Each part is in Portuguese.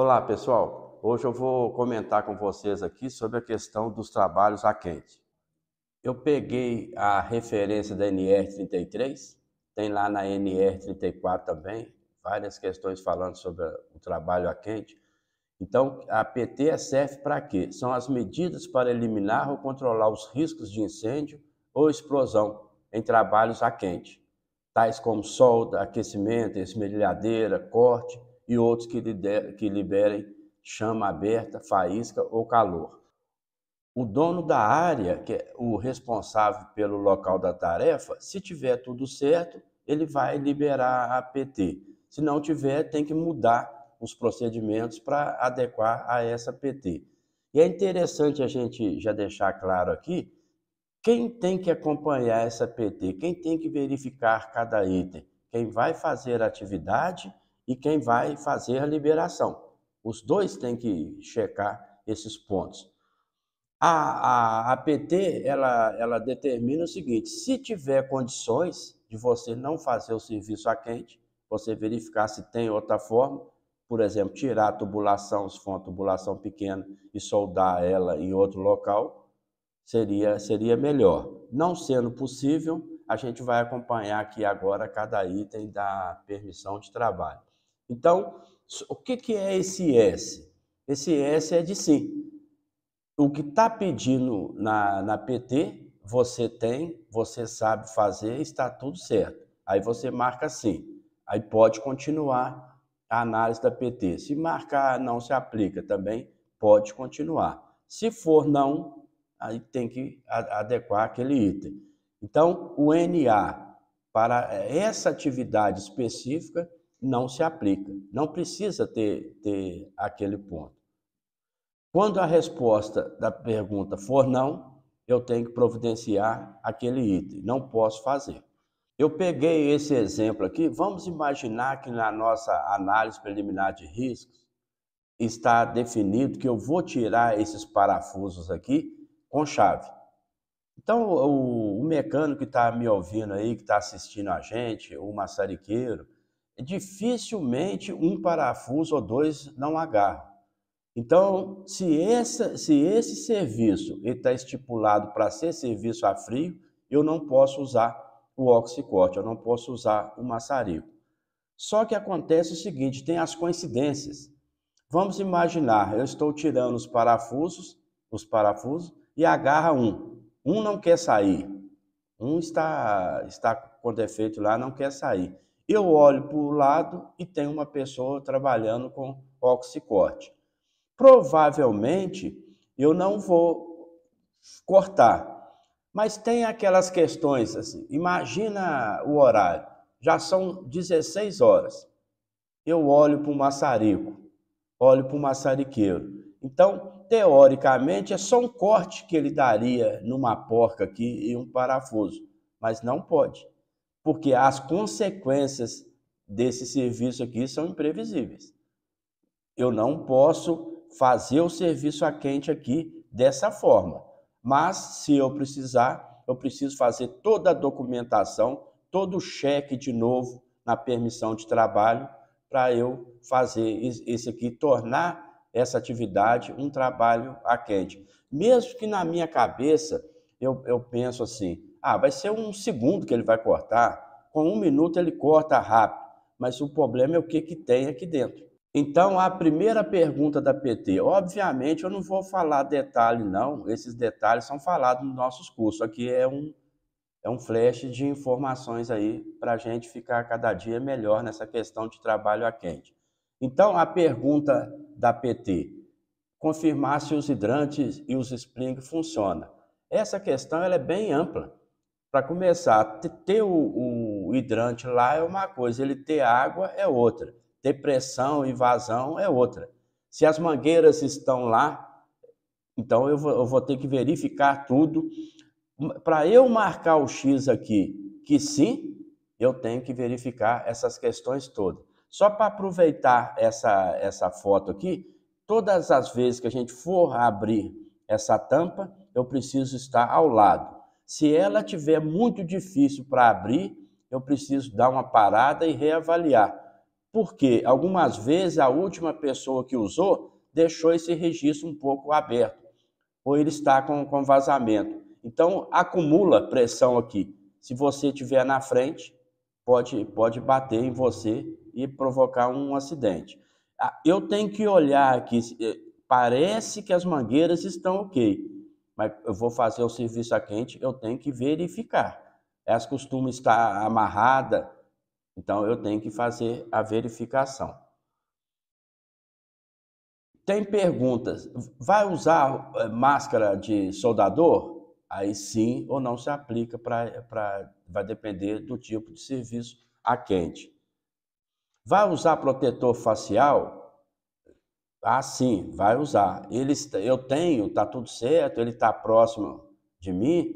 Olá, pessoal. Hoje eu vou comentar com vocês aqui sobre a questão dos trabalhos a quente. Eu peguei a referência da NR33, tem lá na NR34 também, várias questões falando sobre o trabalho a quente. Então, a PT serve para quê? São as medidas para eliminar ou controlar os riscos de incêndio ou explosão em trabalhos a quente, tais como solda, aquecimento, esmerilhadeira, corte e outros que liberem chama aberta, faísca ou calor. O dono da área, que é o responsável pelo local da tarefa, se tiver tudo certo, ele vai liberar a PT. Se não tiver, tem que mudar os procedimentos para adequar a essa PT. E é interessante a gente já deixar claro aqui, quem tem que acompanhar essa PT, quem tem que verificar cada item, quem vai fazer a atividade e quem vai fazer a liberação. Os dois têm que checar esses pontos. A PT, ela determina o seguinte, se tiver condições de você não fazer o serviço a quente, você verificar se tem outra forma, por exemplo, tirar a tubulação, se for uma tubulação pequena, e soldar ela em outro local, seria melhor. Não sendo possível, a gente vai acompanhar aqui agora cada item da permissão de trabalho. Então, o que é esse S? Esse S é de sim. O que está pedindo na PT, você tem, você sabe fazer, está tudo certo. Aí você marca sim. Aí pode continuar a análise da PT. Se marcar não se aplica, também pode continuar. Se for não, aí tem que adequar aquele item. Então, o NA para essa atividade específica não se aplica. Não precisa ter aquele ponto. Quando a resposta da pergunta for não, eu tenho que providenciar aquele item, não posso fazer. Eu peguei esse exemplo aqui, vamos imaginar que na nossa análise preliminar de riscos está definido que eu vou tirar esses parafusos aqui com chave. Então, o mecânico que está me ouvindo aí, que está assistindo a gente, o maçariqueiro, dificilmente um parafuso ou dois não agarra. Então, se esse serviço está estipulado para ser serviço a frio, eu não posso usar o oxicorte, eu não posso usar o maçarico. Só que acontece o seguinte, tem as coincidências. Vamos imaginar, eu estou tirando os parafusos e agarra um. Um não quer sair, um está com defeito lá, não quer sair. Eu olho para o lado e tem uma pessoa trabalhando com oxicorte. Provavelmente eu não vou cortar, mas tem aquelas questões assim, imagina o horário, já são 16 horas, eu olho para o maçarico, olho para o maçariqueiro, então teoricamente é só um corte que ele daria numa porca aqui e um parafuso, mas não pode, porque as consequências desse serviço aqui são imprevisíveis. Eu não posso fazer o serviço a quente aqui dessa forma. Mas, se eu precisar, eu preciso fazer toda a documentação, todo o cheque de novo na permissão de trabalho para eu fazer esse aqui, tornar essa atividade um trabalho a quente. Mesmo que na minha cabeça eu penso assim, vai ser 1 segundo que ele vai cortar, com 1 minuto ele corta rápido, mas o problema é o que tem aqui dentro. Então, a primeira pergunta da PT, obviamente eu não vou falar detalhe não, esses detalhes são falados nos nossos cursos, aqui é um flash de informações aí para a gente ficar cada dia melhor nessa questão de trabalho a quente. Então, a pergunta da PT, confirmar se os hidrantes e os spring funcionam. Essa questão ela é bem ampla. Para começar, ter o hidrante lá é uma coisa, ele ter água é outra, ter pressão e vazão é outra. Se as mangueiras estão lá, então eu vou ter que verificar tudo. Para eu marcar o X aqui, que sim, eu tenho que verificar essas questões todas. Só para aproveitar essa foto aqui, todas as vezes que a gente for abrir essa tampa, eu preciso estar ao lado. Se ela tiver muito difícil para abrir, eu preciso dar uma parada e reavaliar. Porque algumas vezes a última pessoa que usou deixou esse registro um pouco aberto, ou ele está com vazamento. Então, acumula pressão aqui. Se você estiver na frente, pode bater em você e provocar um acidente. Eu tenho que olhar aqui, parece que as mangueiras estão ok, mas eu vou fazer o serviço a quente, eu tenho que verificar. Elas costumam estar amarradas, então eu tenho que fazer a verificação. Tem perguntas, vai usar máscara de soldador? Aí sim ou não se aplica, vai depender do tipo de serviço a quente. Vai usar protetor facial? Ah, sim, vai usar. Eu tenho, está tudo certo, ele está próximo de mim.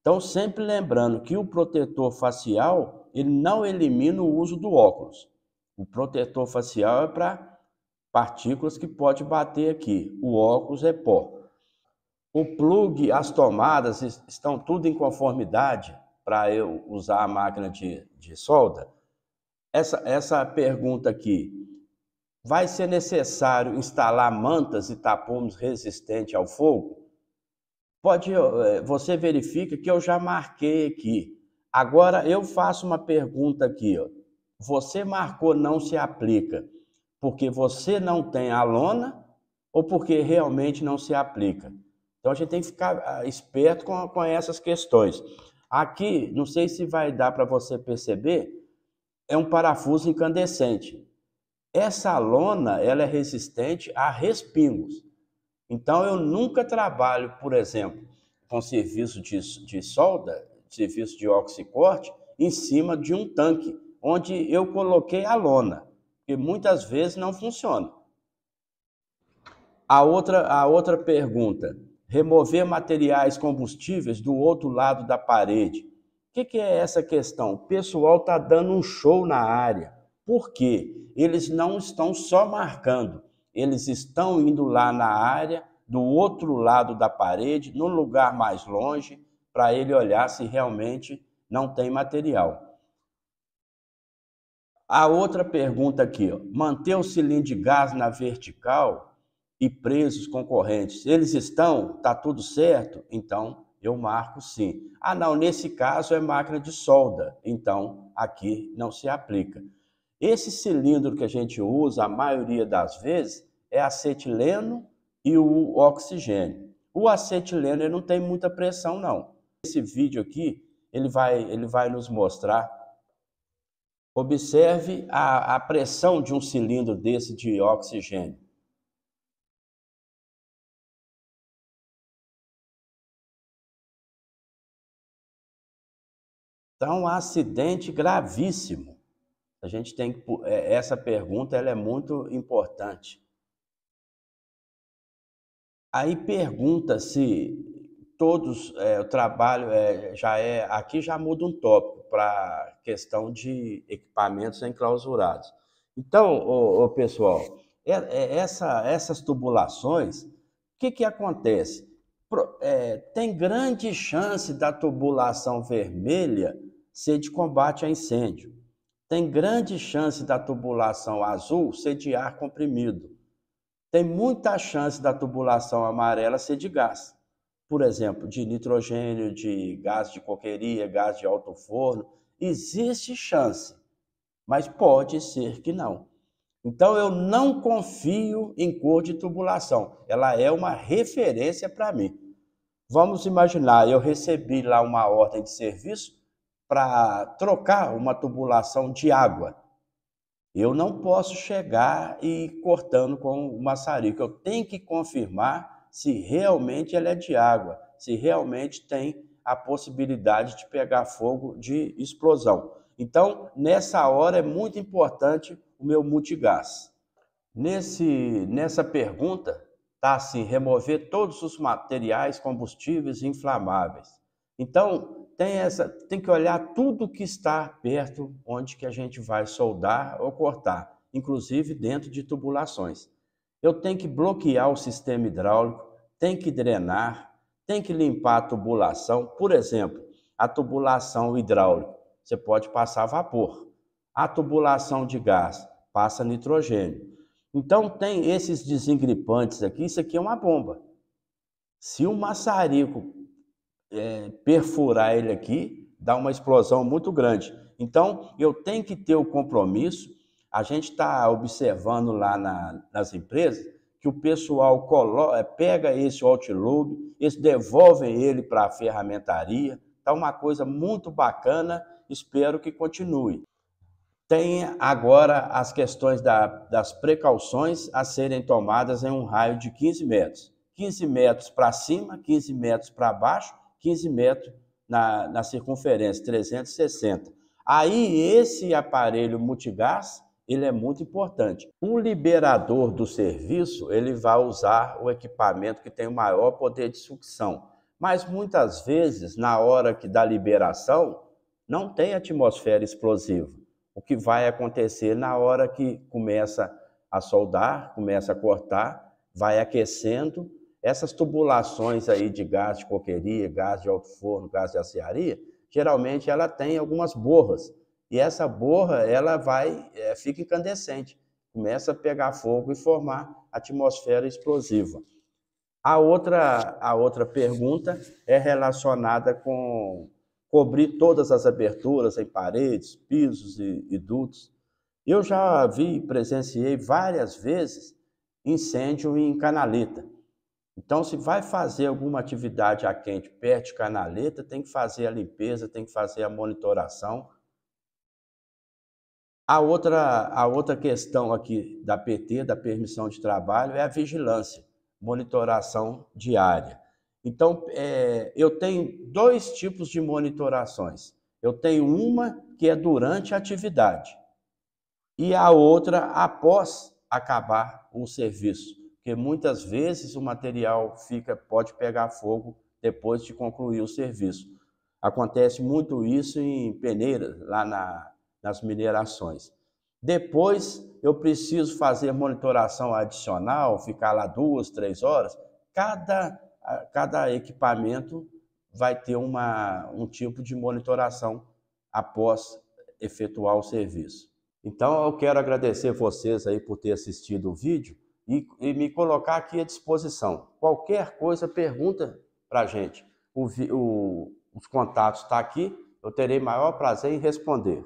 Então, sempre lembrando que o protetor facial, ele não elimina o uso do óculos. O protetor facial é para partículas que pode bater aqui. O óculos é pó. O plug, as tomadas estão tudo em conformidade para eu usar a máquina de solda? Essa pergunta aqui, vai ser necessário instalar mantas e tapumes resistentes ao fogo? Você verifica que eu já marquei aqui. Agora eu faço uma pergunta aqui, ó. Você marcou não se aplica porque você não tem a lona ou porque realmente não se aplica? Então a gente tem que ficar esperto com essas questões. Aqui, não sei se vai dar para você perceber, é um parafuso incandescente. Essa lona, ela é resistente a respingos. Então eu nunca trabalho, por exemplo, com serviço de solda, serviço de oxicorte, em cima de um tanque, onde eu coloquei a lona, porque muitas vezes não funciona. A outra pergunta, remover materiais combustíveis do outro lado da parede. O que é essa questão? O pessoal está dando um show na área. Por quê? Eles não estão só marcando, eles estão indo lá na área, do outro lado da parede, no lugar mais longe, para ele olhar se realmente não tem material. A outra pergunta aqui, ó, manter o cilindro de gás na vertical e presos concorrentes, eles estão? Tá tudo certo? Então eu marco sim. Ah, não, nesse caso é máquina de solda, então aqui não se aplica. Esse cilindro que a gente usa, a maioria das vezes, é acetileno e o oxigênio. O acetileno ele não tem muita pressão, não. Esse vídeo aqui, ele vai nos mostrar. Observe a pressão de um cilindro desse de oxigênio. Então, um acidente gravíssimo. A gente tem que, essa pergunta ela é muito importante. Aí pergunta se todos, o trabalho aqui já muda um tópico para questão de equipamentos enclausurados. Então, pessoal, essas tubulações, o que acontece? Tem grande chance da tubulação vermelha ser de combate a incêndio. Tem grande chance da tubulação azul ser de ar comprimido. Tem muita chance da tubulação amarela ser de gás. Por exemplo, de nitrogênio, de gás de coqueria, gás de alto forno. Existe chance, mas pode ser que não. Então eu não confio em cor de tubulação. Ela é uma referência para mim. Vamos imaginar, eu recebi lá uma ordem de serviço para trocar uma tubulação de água. Eu não posso chegar e ir cortando com o maçarico. Eu tenho que confirmar se realmente ela é de água, se realmente tem a possibilidade de pegar fogo de explosão. Então, nessa hora é muito importante o meu multigás. Nessa pergunta, está assim, remover todos os materiais combustíveis inflamáveis. Então, tem que olhar tudo que está perto onde que a gente vai soldar ou cortar, inclusive dentro de tubulações. Eu tenho que bloquear o sistema hidráulico, tem que drenar, tem que limpar a tubulação. Por exemplo, a tubulação hidráulica, você pode passar vapor. A tubulação de gás, passa nitrogênio. Então tem esses desengripantes aqui, isso aqui é uma bomba. Se o maçarico perfurar ele aqui, dá uma explosão muito grande. Então eu tenho que ter o compromisso. A gente está observando lá nas empresas que o pessoal pega esse hot-lube, eles devolvem ele para a ferramentaria. Está uma coisa muito bacana, espero que continue. Tem agora as questões das precauções a serem tomadas em um raio de 15 metros. 15 metros para cima, 15 metros para baixo, 15 metros na circunferência, 360. Aí esse aparelho multigás, ele é muito importante. O liberador do serviço, ele vai usar o equipamento que tem o maior poder de sucção. Mas muitas vezes, na hora da liberação, não tem atmosfera explosiva. O que vai acontecer na hora que começa a soldar, começa a cortar, vai aquecendo, essas tubulações aí de gás de coqueria, gás de alto forno, gás de aciaria, geralmente ela tem algumas borras. E essa borra, ela fica incandescente, começa a pegar fogo e formar atmosfera explosiva. A outra pergunta é relacionada com cobrir todas as aberturas em paredes, pisos e dutos. Eu já presenciei várias vezes incêndio em canaleta. Então, se vai fazer alguma atividade a quente perto de canaleta, tem que fazer a limpeza, tem que fazer a monitoração. A outra questão aqui da PT, da permissão de trabalho, é a vigilância, monitoração diária. Então, eu tenho dois tipos de monitorações. Eu tenho uma que é durante a atividade e a outra após acabar o serviço, porque muitas vezes o material pode pegar fogo depois de concluir o serviço. Acontece muito isso em peneiras, lá nas minerações. Depois, eu preciso fazer monitoração adicional, ficar lá 2, 3 horas. Cada equipamento vai ter um tipo de monitoração após efetuar o serviço. Então, eu quero agradecer vocês aí por ter assistido o vídeo e me colocar aqui à disposição. Qualquer coisa, pergunta para a gente. Os contatos estão aqui, eu terei maior prazer em responder.